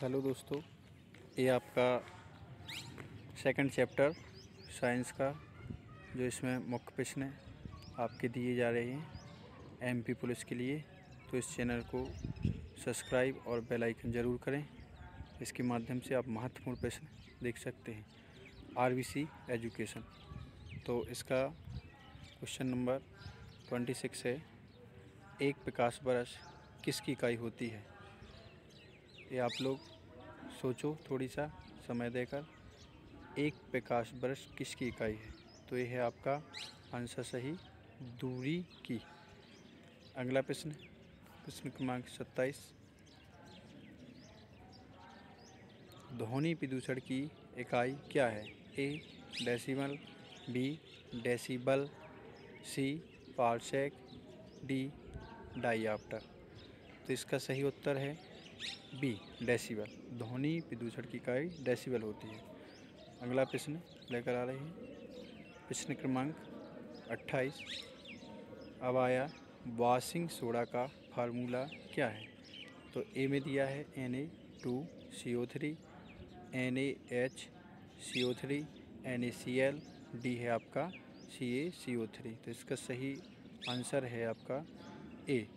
Hello दोस्तों, ये आपका सेकंड चैप्टर साइंस का जो इसमें मुख्य प्रश्न आपके दिए जा रहे हैं एमपी पुलिस के लिए। तो इस चैनल को सब्सक्राइब और बेल आइकन ज़रूर करें। इसके माध्यम से आप महत्वपूर्ण प्रश्न देख सकते हैं। आरबीसी एजुकेशन, तो इसका क्वेश्चन नंबर 26 है। एक प्रकाश वर्ष किसकी इकाई होती है? ये आप लोग सोचो थोड़ी सा समय देकर। एक प्रकाश वर्ष किसकी इकाई है? तो ये है आपका आंसर सही, दूरी की। अगला प्रश्न, प्रश्न क्रमांक 27। ध्वनि प्रदूषण की इकाई क्या है? ए डेसिबल, बी डेसिबल, सी पार्सेक, डी डायऑप्टर। तो इसका सही उत्तर है बी डेसिबल। ध्वनि प्रदूषण की इकाई डेसिबल होती है। अगला प्रश्न लेकर आ रहे हैं, प्रश्न क्रमांक 28। अब आया वॉशिंग सोडा का फार्मूला क्या है? तो ए में दिया है Na2CO3, NaHCO3, NaCl, डी है आपका CaCO3। तो इसका सही आंसर है आपका ए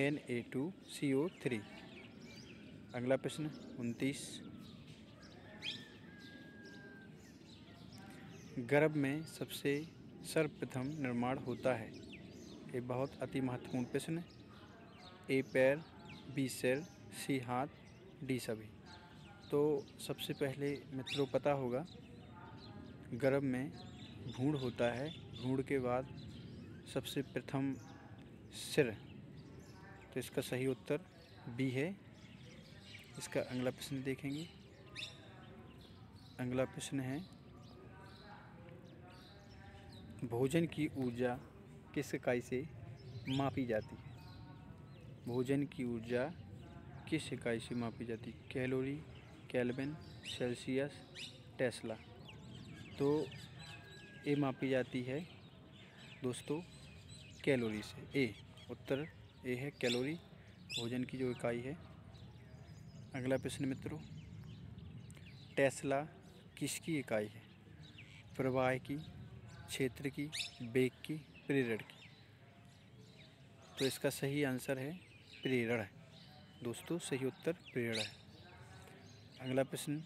Na2CO3। अगला प्रश्न 29। गर्भ में सबसे सर्वप्रथम निर्माण होता है? ये बहुत अति महत्वपूर्ण प्रश्न। ए पैर, बी सिर, सी हाथ, डी सभी। तो सबसे पहले मित्रों पता होगा गर्भ में भ्रूण होता है, भ्रूण के बाद सबसे प्रथम सिर। तो इसका सही उत्तर बी है। इसका अगला प्रश्न देखेंगे। अगला प्रश्न है, भोजन की ऊर्जा किस इकाई से मापी जाती है? भोजन की ऊर्जा किस इकाई से मापी जाती है? Calorie, kelvin, Celsius, Tesla. तो ये मापी जाती है दोस्तों कैलोरी से। ए उत्तर ए है कैलोरी, भोजन की जो इकाई है। अगला प्रश्न मित्रों, टेस्ला किसकी इकाई है? प्रवाह की, क्षेत्र की, वेग की, प्रेरण की। तो इसका सही आंसर है प्रेरण है दोस्तों, सही उत्तर प्रेरण है। अगला प्रश्न,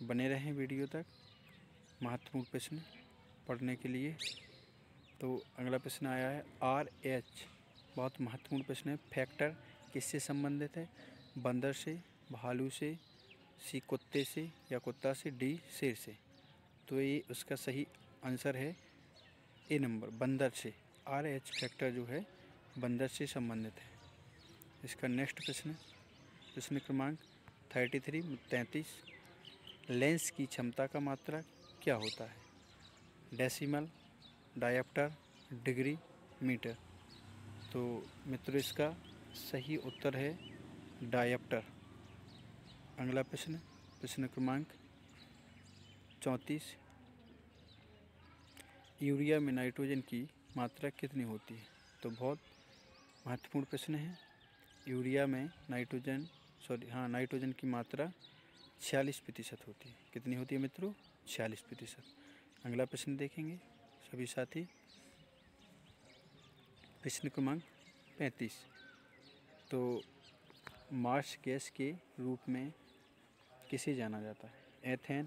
बने रहें वीडियो तक महत्वपूर्ण प्रश्न पढ़ने के लिए। तो अगला प्रश्न आया है RH, बहुत महत्वपूर्ण प्रश्न है। फैक्टर किससे संबंधित है? बंदर से, भालू से, सी कुत्ते से या कुत्ता से, डी शेर से। तो ये उसका सही आंसर है ए नंबर, बंदर से। RH फैक्टर जो है बंदर से संबंधित है। इसका नेक्स्ट प्रश्न, प्रश्न क्रमांक 33। लेंस की क्षमता का मात्रक क्या होता है? Decimal, dioptre, degree, metre. तो मित्रों इसका सही उत्तर है डायप्टर। अगला प्रश्न, प्रश्न क्रमांक 34। यूरिया में नाइट्रोजन की मात्रा कितनी होती है? तो बहुत महत्वपूर्ण प्रश्न है। यूरिया में नाइट्रोजन की मात्रा 46% होती है। कितनी होती है मित्रों? 46%। अगला प्रश्न देखेंगे सभी साथी, प्रश्न क्रमांक 35। तो मार्स गैस के रूप में किसे जाना जाता है? Ethane,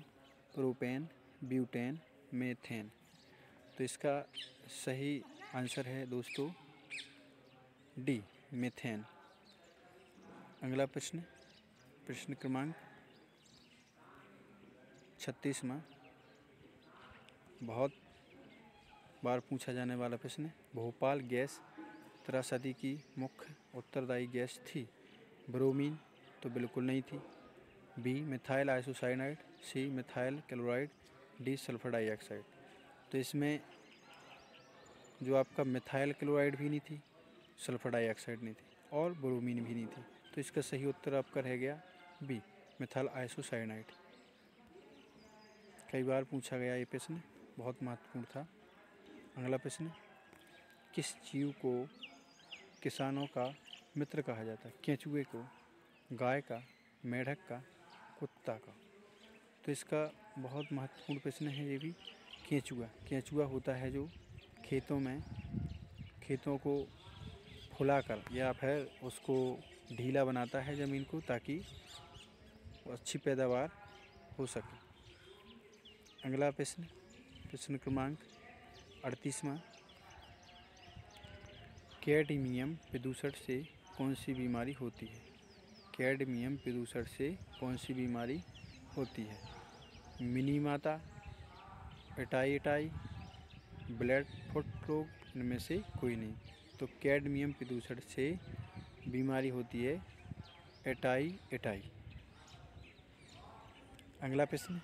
propane, butane, methane. तो इसका सही आंसर है दोस्तों डी मेथेन। अगला प्रश्न, प्रश्न क्रमांक 36वां, बहुत बार पूछा जाने वाला प्रश्न है। भोपाल गैस त्रासदी की मुख्य उत्तरदायी गैस थी? ब्रोमीन तो बिल्कुल नहीं थी। B methyl isocyanide, C methyl chloride, D sulphur dioxide. तो इसमें जो आपका मिथाइल क्लोराइड भी नहीं थी, सल्फर डाइऑक्साइड नहीं थी और ब्रोमीन भी नहीं थी। तो इसका सही उत्तर आपका रह गया बी मिथाइल आइसोसाइनाइड। कई बार पूछा गया ये प्रश्न, बहुत महत्वपूर्ण था। अगला प्रश्न, किस जीव को किसानों का मित्र कहा जाता है? केंचुए को गाय का, मेढक का, कुत्ता का। तो इसका बहुत महत्वपूर्ण प्रश्न है ये भी। केंचुआ, केंचुआ होता है जो खेतों को फुलाकर या फिर उसको ढीला बनाता है ज़मीन को, ताकि अच्छी पैदावार हो सके। अगला प्रश्न, प्रश्न क्रमांक 38वां। कैडमियम प्रदूषण से कौन सी बीमारी होती है? कैडमियम प्रदूषण से कौन सी बीमारी होती है? मिनीमाता, एटाई, ब्लड फुट रोग, इनमें से कोई नहीं। तो कैडमियम प्रदूषण से बीमारी होती है एटाई। अगला प्रश्न,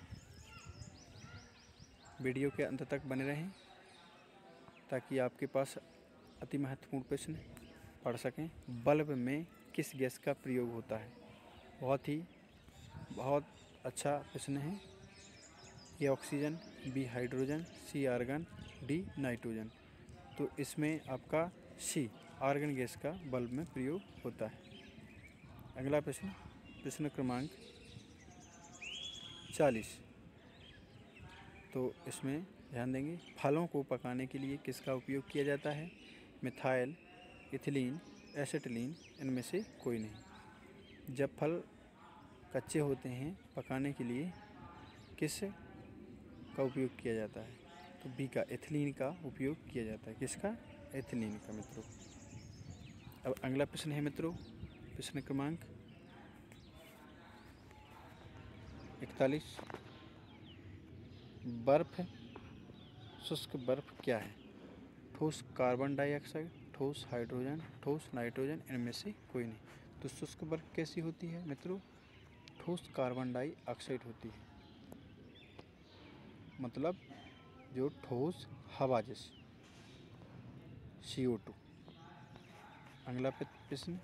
वीडियो के अंत तक बने रहें ताकि आपके पास अति महत्वपूर्ण प्रश्न पढ़ सकें। बल्ब में किस गैस का प्रयोग होता है? बहुत अच्छा प्रश्न है। A oxygen, B hydrogen, C argon, D nitrogen. तो इसमें आपका सी आर्गन गैस का बल्ब में प्रयोग होता है। अगला प्रश्न, प्रश्न क्रमांक 40। तो इसमें ध्यान देंगे, फलों को पकाने के लिए किसका उपयोग किया जाता है? मिथाइल, इथिलीन, एसिटिलीन, इनमें से कोई नहीं। जब फल कच्चे होते हैं पकाने के लिए किस का उपयोग किया जाता है? तो बी का, एथिलीन का उपयोग किया जाता है। किसका? एथिलीन का मित्रों। अब अगला प्रश्न है मित्रों, प्रश्न क्रमांक 41। बर्फ, शुष्क बर्फ क्या है? ठोस कार्बन डाइऑक्साइड, ठोस हाइड्रोजन, ठोस नाइट्रोजन, इनमें से कोई नहीं। तो शुष्क बर्फ कैसी होती है मित्रों? ठोस कार्बन डाइऑक्साइड होती है, मतलब जो ठोस हवा जैसी, CO2। अगला प्रश्न,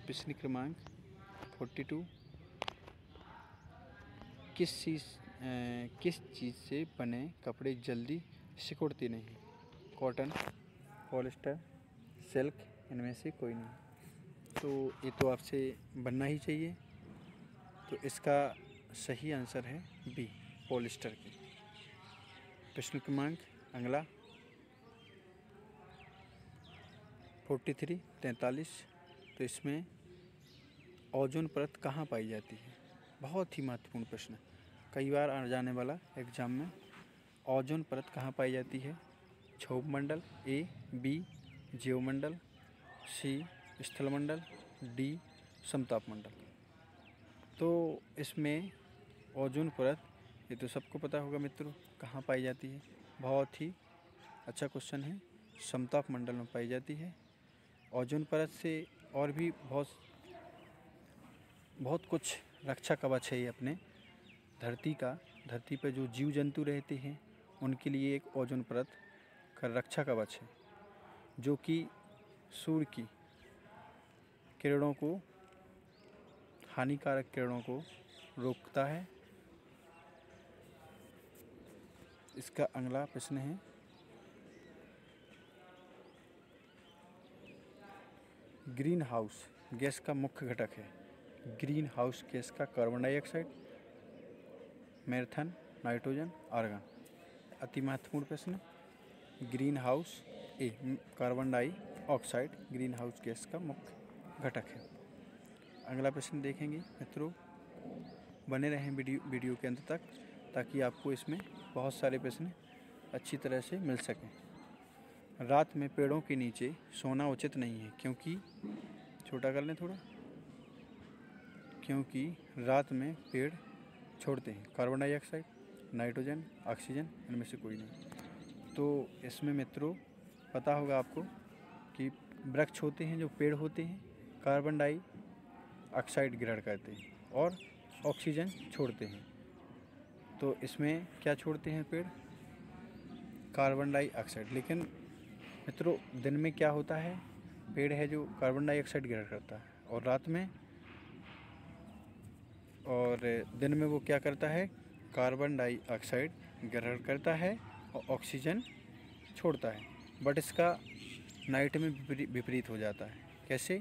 प्रश्न क्रमांक 42। किस चीज़ से बने कपड़े जल्दी सिकुड़ते नहीं? कॉटन, पॉलिस्टर, सिल्क, इनमें से कोई नहीं। तो ये तो आपसे बनना ही चाहिए। तो इसका सही आंसर है बी, पॉलिस्टर की। प्रश्न क्रमांक अगला 43। तो इसमें ओजोन परत कहाँ पाई जाती है? बहुत ही महत्वपूर्ण प्रश्न, कई बार आ जाने वाला एग्जाम में। ओजोन परत कहाँ पाई जाती है? क्षोभमंडल, ए, बी जीवमंडल, सी स्थलमंडल, डी समतापमंडल। तो इसमें ओजोन परत, ये तो सबको पता होगा मित्रों, कहाँ पाई जाती है? बहुत ही अच्छा क्वेश्चन है, समतापमंडल में पाई जाती है। ओजोन परत से और भी बहुत कुछ रक्षा कवच है ये अपने धरती पर जो जीव जंतु रहते हैं उनके लिए एक ओजोन परत का रक्षा कवच है, जो कि सूर्य की किरणों को, हानिकारक किरणों को रोकता है। इसका अगला प्रश्न है, ग्रीन हाउस गैस का मुख्य घटक है। ग्रीन हाउस गैस का carbon dioxide, methane, nitrogen, argon. अति महत्वपूर्ण प्रश्न। ग्रीन हाउस, ए carbon dioxide green house gas का मुख्य घटक है। अगला प्रश्न देखेंगे मित्रों, बने रहें वीडियो के अंत तक ताकि आपको इसमें बहुत सारे प्रश्न अच्छी तरह से मिल सकें। रात में पेड़ों के नीचे सोना उचित नहीं है क्योंकि, छोटा कर लें थोड़ा, क्योंकि रात में पेड़ छोड़ते हैं कार्बन डाइऑक्साइड, नाइट्रोजन, ऑक्सीजन, इनमें से कोई नहीं। तो इसमें मित्रों पता होगा आपको कि वृक्ष होते हैं, जो पेड़ होते हैं, कार्बन डाइऑक्साइड ग्रहण करते हैं और ऑक्सीजन छोड़ते हैं। तो इसमें क्या छोड़ते हैं पेड़? Carbon dioxide. लेकिन मित्रों दिन में क्या होता है? पेड़ है जो कार्बन डाइऑक्साइड ग्रहण करता है और दिन में वो क्या करता है? कार्बन डाइऑक्साइड ग्रहण करता है और ऑक्सीजन छोड़ता है। बट इसका नाइट में विपरीत हो जाता है। कैसे?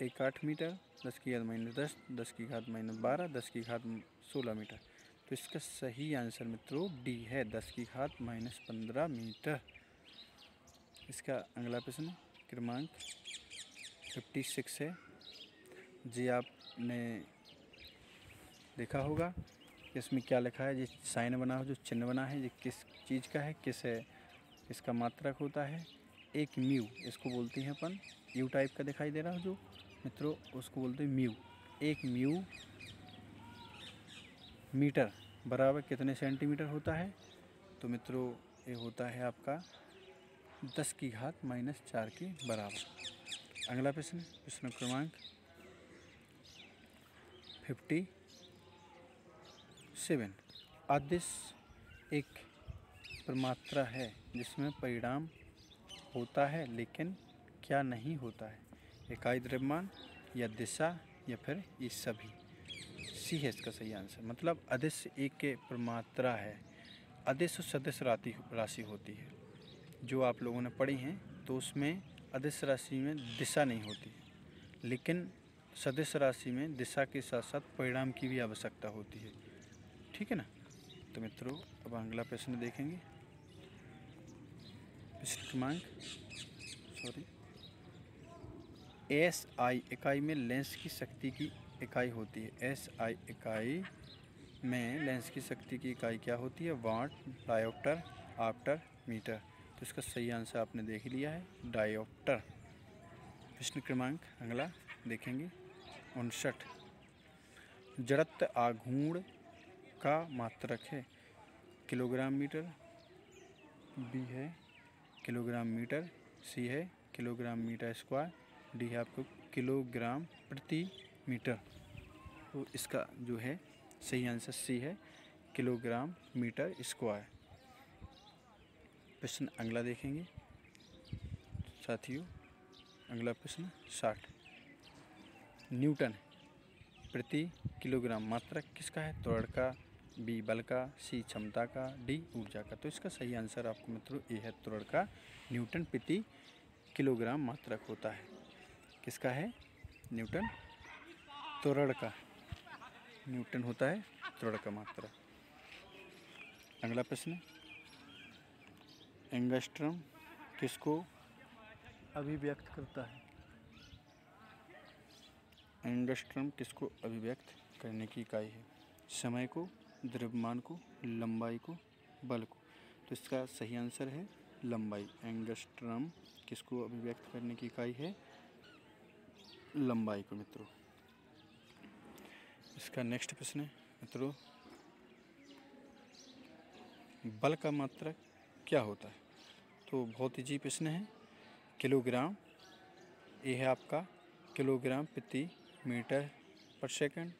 1 8 मीटर, 10 की घात -10, 10 की घात -12, 10 की घात 16 मीटर। तो इसका सही आंसर मित्रों डी है, 10 की घात -15 मीटर। इसका अगला प्रश्न क्रमांक 56 है। जी आपने देखा होगा कि इसमें क्या लिखा है, जो साइन बना हो, जो चिन्ह बना है, ये किस चीज़ का है, किस है, इसका मात्रक होता है एक म्यू। इसको बोलते हैं अपन, यू टाइप का दिखाई दे रहा हो जो मित्रों, उसको बोलते हैं म्यू। एक म्यू मीटर बराबर कितने सेंटीमीटर होता है? तो मित्रों ये होता है आपका 10 की घात -4 के बराबर। अगला प्रश्न, प्रश्न क्रमांक 57। अदिश एक प्रमात्रा है जिसमें परिणाम होता है लेकिन क्या नहीं होता है? इकाई द्रव्यमान या दिशा या फिर ये सभी? सी है इसका सही आंसर। मतलब अदिश एक के प्रमात्रा है। अदिश सदिश राशि होती है जो आप लोगों ने पढ़ी हैं, तो उसमें अदिश राशि में दिशा नहीं होती, लेकिन सदिश राशि में दिशा के साथ साथ परिणाम की भी आवश्यकता होती है। ठीक है ना? तो मित्रों अब अगला प्रश्न देखेंगे। प्रश्न क्रमांक SI इकाई में लेंस की शक्ति की इकाई होती है। SI इकाई में लेंस की शक्ति की इकाई क्या होती है? वाट, डायोप्टर, ऑप्टर, मीटर। तो इसका सही आंसर आपने देख लिया है, डायोप्टर। प्रश्न क्रमांक अगला देखेंगे 59। जड़त्व आघूर्ण का मात्रक है किलोग्राम मीटर, बी है किलोग्राम मीटर, सी है किलोग्राम मीटर स्क्वायर, डी है आपको किलोग्राम प्रति मीटर। तो इसका जो है सही आंसर सी है, किलोग्राम मीटर स्क्वायर। प्रश्न अगला देखेंगे साथियों। अगला प्रश्न 60। न्यूटन प्रति किलोग्राम मात्रक किसका है? त्वरण का, बी बल का, सी क्षमता का, डी ऊर्जा का। तो इसका सही आंसर आपको मित्रों ए है, त्वरण का। न्यूटन प्रति किलोग्राम मात्रक होता है। किसका है? न्यूटन त्वरण का। न्यूटन होता है त्वरण का मात्रक। अगला प्रश्न, एंगस्ट्रम किसको अभिव्यक्त करता है? एंगस्ट्रम किसको अभिव्यक्त करने की इकाई है? समय को, द्रव्यमान को, लंबाई को, बल को। तो इसका सही आंसर है लंबाई। एंगस्ट्रम किसको अभिव्यक्त करने की इकाई है? लंबाई को मित्रों। इसका नेक्स्ट प्रश्न है मित्रों, बल का मात्रक क्या होता है? तो बहुत ईजी प्रश्न है। किलोग्राम, ये है आपका किलोग्राम प्रति मीटर पर सेकंड,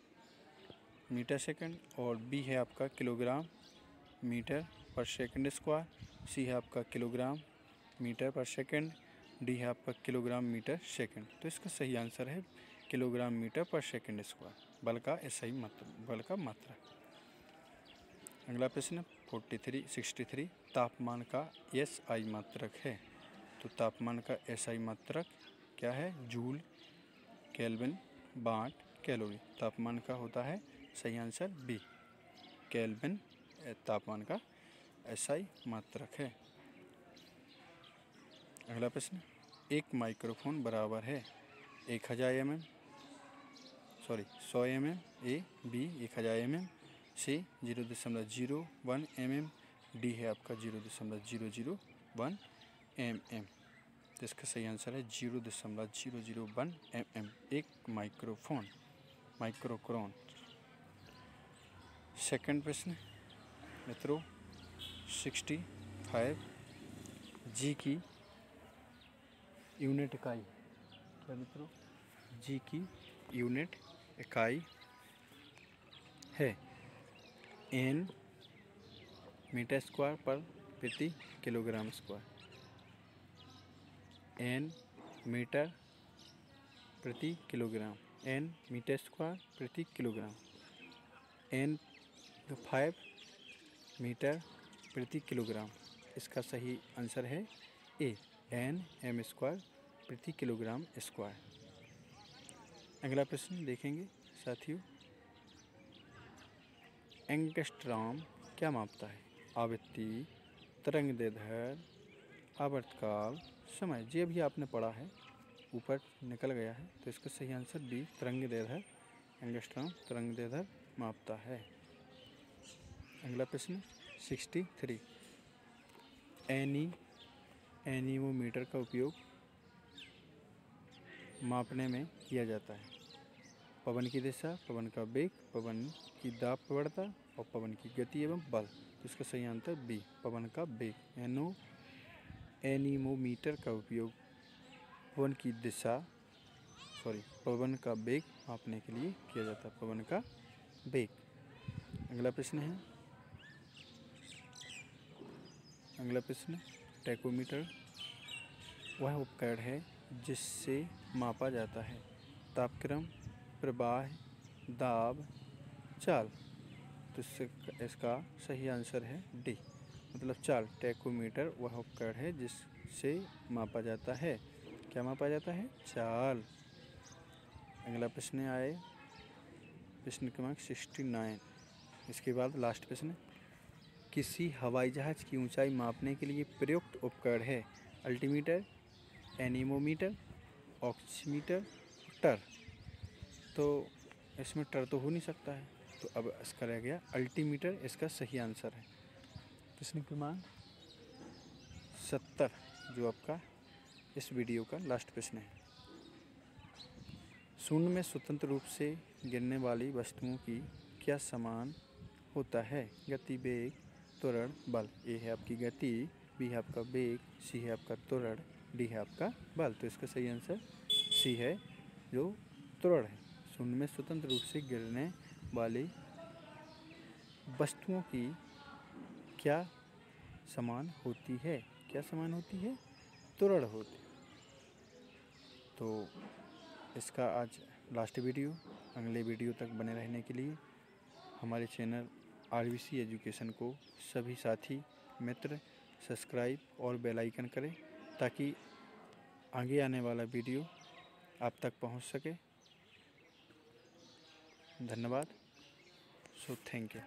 मीटर सेकंड, और बी है आपका किलोग्राम मीटर पर सेकंड स्क्वायर, सी है आपका किलोग्राम मीटर पर सेकंड, डी है आपका किलोग्राम मीटर सेकंड। तो इसका सही आंसर है किलोग्राम मीटर पर सेकंड स्क्वायर, बल का SI मात्रा, बल का मात्रा। अगला प्रश्न 63 तापमान का SI मात्रक है। तो तापमान का SI मात्रक क्या है? जूल, केल्विन, वाट, कैलोरी। तापमान का होता है सही आंसर बी, केल्विन तापमान का SI मात्रक है। अगला प्रश्न, एक माइक्रोफोन बराबर है 100 mm, 100 mm, A B 1000 mm, C 0.01 mm, D है आपका 0.001 mm। तो इसका सही आंसर है 0.001 mm, एक माइक्रोफोन, माइक्रोक्रोन। सेकंड प्रश्न मित्रों 65, जी की यूनिट इकाई क्या मित्रों? जी की यूनिट इकाई है एन मीटर स्क्वायर पर प्रति किलोग्राम स्क्वायर। एन मीटर प्रति किलोग्राम, एन मीटर स्क्वायर प्रति किलोग्राम, एन 5 मीटर प्रति किलोग्राम। इसका सही आंसर है ए, एन m स्क्वायर प्रति किलोग्राम स्क्वायर। अगला प्रश्न देखेंगे साथियों, एंगस्ट्रॉम क्या मापता है? आवृत्ति, तरंगदैर्ध्य, आवर्तकाल, समय। ये भी आपने पढ़ा है, ऊपर निकल गया है, तो इसका सही आंसर बी, तरंगदैर्ध्य। एंगस्ट्रॉम तरंगदैर्ध्य मापता है। अगला प्रश्न 63, एनीमोमीटर का उपयोग मापने में किया जाता है। पवन की दिशा, पवन का वेग, पवन की दाब प्रवणता और पवन की गति एवं बल। तो इसका सही आंसर बी, पवन का वेग। एनीमोमीटर का उपयोग पवन की दिशा पवन का वेग मापने के लिए किया जाता है। पवन का वेग। अगला प्रश्न टैकोमीटर वह उपकरण है जिससे मापा जाता है तापक्रम, प्रवाह, दाब, चाल। तो इसका सही आंसर है डी, मतलब चाल। टैकोमीटर वह उपकरण है जिससे मापा जाता है, क्या मापा जाता है? चाल। अगला प्रश्न आए प्रश्न क्रमांक 69। इसके बाद लास्ट प्रश्न, किसी हवाई जहाज की ऊंचाई मापने के लिए प्रयुक्त उपकरण है अल्टीमीटर, एनीमोमीटर, ऑक्सीमीटर, टर। तो इसमें टर तो हो नहीं सकता है, तो अब इसका रह गया अल्टीमीटर, इसका सही आंसर है। प्रश्न क्रमांक 70 जो आपका इस वीडियो का लास्ट प्रश्न है, शून्य में स्वतंत्र रूप से गिरने वाली वस्तुओं की क्या समान होता है? गति, वेग, त्वरण, बल। ए है आपकी गति, बी है आपका वेग, सी है आपका त्वरण, डी है आपका बल। तो इसका सही आंसर सी है, जो त्वरण है। शून्य में स्वतंत्र रूप से गिरने वाली वस्तुओं की क्या समान होती है? क्या समान होती है? त्वरण होती है। तो इसका आज लास्ट वीडियो। अगले वीडियो तक बने रहने के लिए हमारे चैनल RBC एजुकेशन को सभी साथी मित्र सब्सक्राइब और बेल आइकन करें, ताकि आगे आने वाला वीडियो आप तक पहुंच सके। धन्यवाद। Thank you.